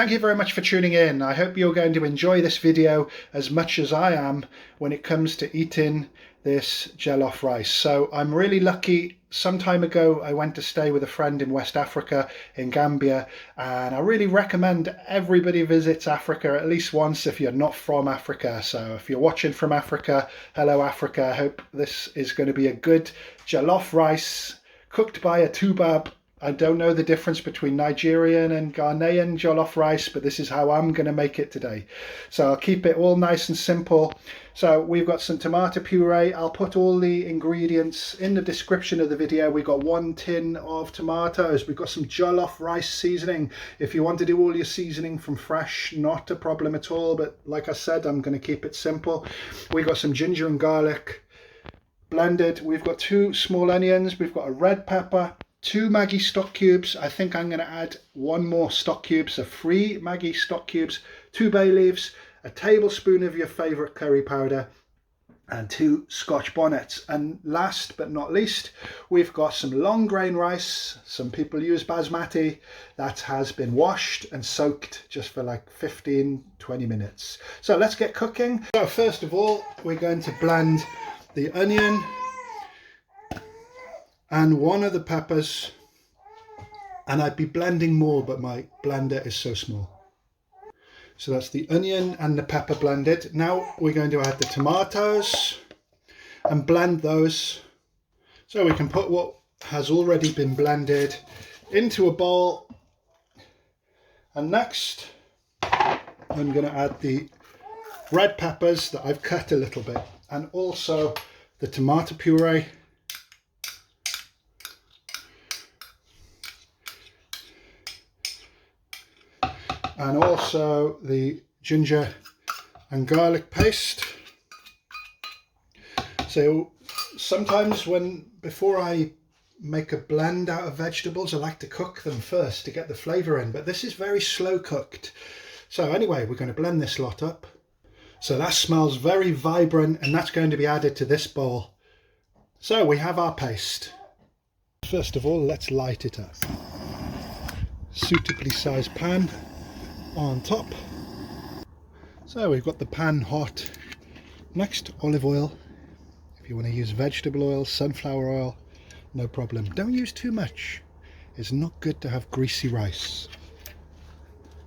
thank you very much for tuning in. I hope you're going to enjoy this video as much as I am when it comes to eating this jollof rice. So I'm really lucky. Some time ago I went to stay with a friend in West Africa, in Gambia, and I really recommend everybody visits Africa at least once if you're not from Africa. So if you're watching from Africa, hello Africa. I hope this is going to be a good jollof rice cooked by a tubab. I don't know the difference between Nigerian and Ghanaian jollof rice, but this is how I'm going to make it today. So I'll keep it all nice and simple. So we've got some tomato puree. I'll put all the ingredients in the description of the video. We've got 1 tin of tomatoes. We've got some jollof rice seasoning. If you want to do all your seasoning from fresh, not a problem at all. But like I said, I'm going to keep it simple. We've got some ginger and garlic blended. We've got 2 small onions. We've got a red pepper. 2 Maggi stock cubes. I think I'm going to add 1 more stock cube, so 3 Maggi stock cubes, 2 bay leaves, a tablespoon of your favourite curry powder, and 2 scotch bonnets. And last but not least, we've got some long grain rice. Some people use basmati. That has been washed and soaked just for like 15-20 minutes. So let's get cooking. So first of all, we're going to blend the onion and 1 of the peppers, and I'd be blending more, but my blender is so small. So that's the onion and the pepper blended. Now we're going to add the tomatoes and blend those. So we can put what has already been blended into a bowl. And next I'm going to add the red peppers that I've cut a little bit, and also the tomato puree. And also the ginger and garlic paste. So sometimes before I make a blend out of vegetables, I like to cook them first to get the flavour in, but this is very slow cooked. So anyway, we're going to blend this lot up. So that smells very vibrant, and that's going to be added to this bowl. So we have our paste. First of all, let's light it up. Suitably sized pan on top. So we've got the pan hot. Next, olive oil. If you want to use vegetable oil, sunflower oil, no problem. Don't use too much. It's not good to have greasy rice.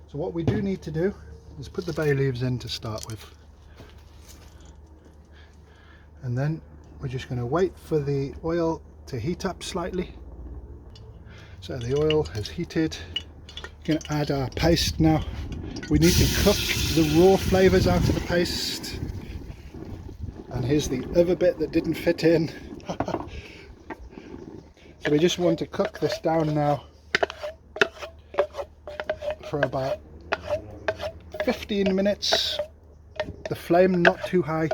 So what we do need to do is put the bay leaves in to start with, and then we're just going to wait for the oil to heat up slightly. So the oil has heated. We're going to add our paste now. We need to cook the raw flavours out of the paste. And here's the other bit that didn't fit in. So we just want to cook this down now for about 15 minutes. The flame not too high,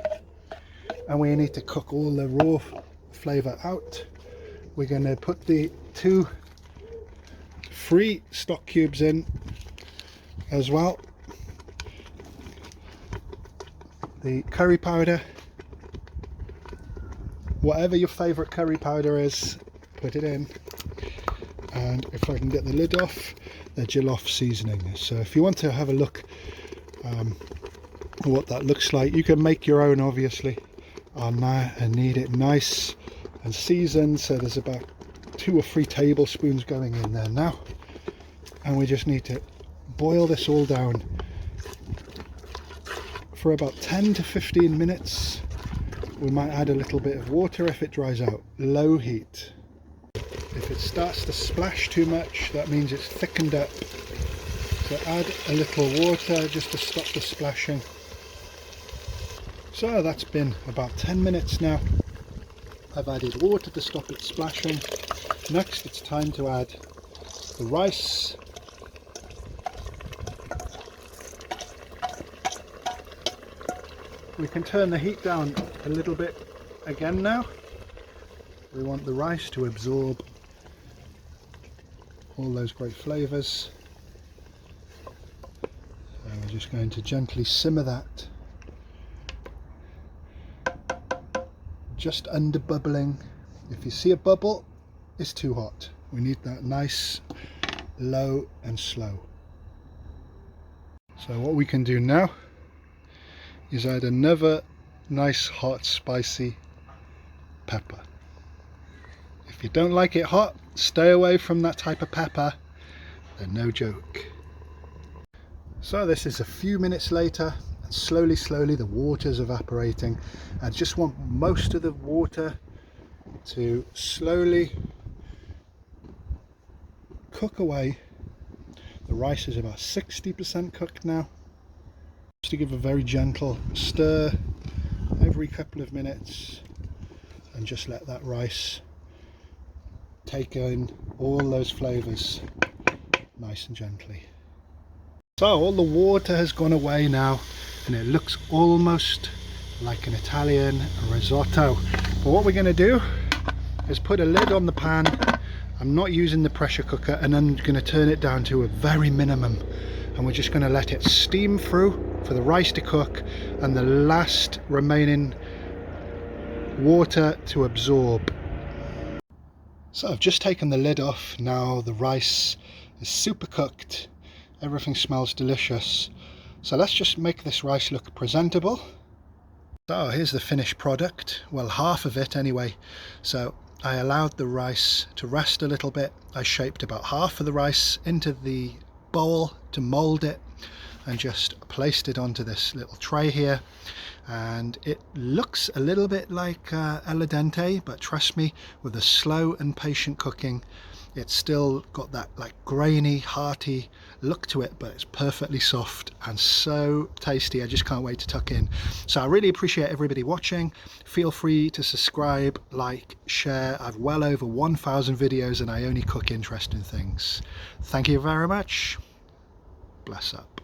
and we need to cook all the raw flavour out. We're going to put the 3 stock cubes in as well. The curry powder, whatever your favourite curry powder is, put it in. And if I can get the lid off, the Jollof Seasoning. So if you want to have a look at what that looks like, you can make your own obviously on that, and knead it nice and seasoned. So there's about 2 or 3 tablespoons going in there now, and we just need to boil this all down for about 10 to 15 minutes. We might add a little bit of water if it dries out. Low heat. If it starts to splash too much, that means it's thickened up. So add a little water just to stop the splashing. So that's been about 10 minutes now. I've added water to stop it splashing. Next, it's time to add the rice. We can turn the heat down a little bit again now. We want the rice to absorb all those great flavours. So we're just going to gently simmer that just under bubbling. If you see a bubble, it's too hot. We need that nice, low and slow. So what we can do now is add another nice hot spicy pepper. If you don't like it hot, stay away from that type of pepper. They're no joke. So this is a few minutes later, and slowly the water's evaporating. I just want most of the water to slowly cook away. The rice is about 60% cooked now. Just to give a very gentle stir every couple of minutes and just let that rice take in all those flavors nice and gently. So all the water has gone away now and it looks almost like an Italian risotto. But what we're going to do is put a lid on the pan. I'm not using the pressure cooker, and I'm going to turn it down to a very minimum, and we're just going to let it steam through for the rice to cook and the last remaining water to absorb. So I've just taken the lid off. Now the rice is super cooked, everything smells delicious. So let's just make this rice look presentable. So here's the finished product, well, half of it anyway. So I allowed the rice to rest a little bit. I shaped about half of the rice into the bowl to mold it and just placed it onto this little tray here, and it looks a little bit like al dente, but trust me, with a slow and patient cooking, it's still got that like grainy, hearty look to it, but it's perfectly soft and so tasty. I just can't wait to tuck in. So I really appreciate everybody watching. Feel free to subscribe, like, share. I've well over 1,000 videos and I only cook interesting things. Thank you very much. Bless up.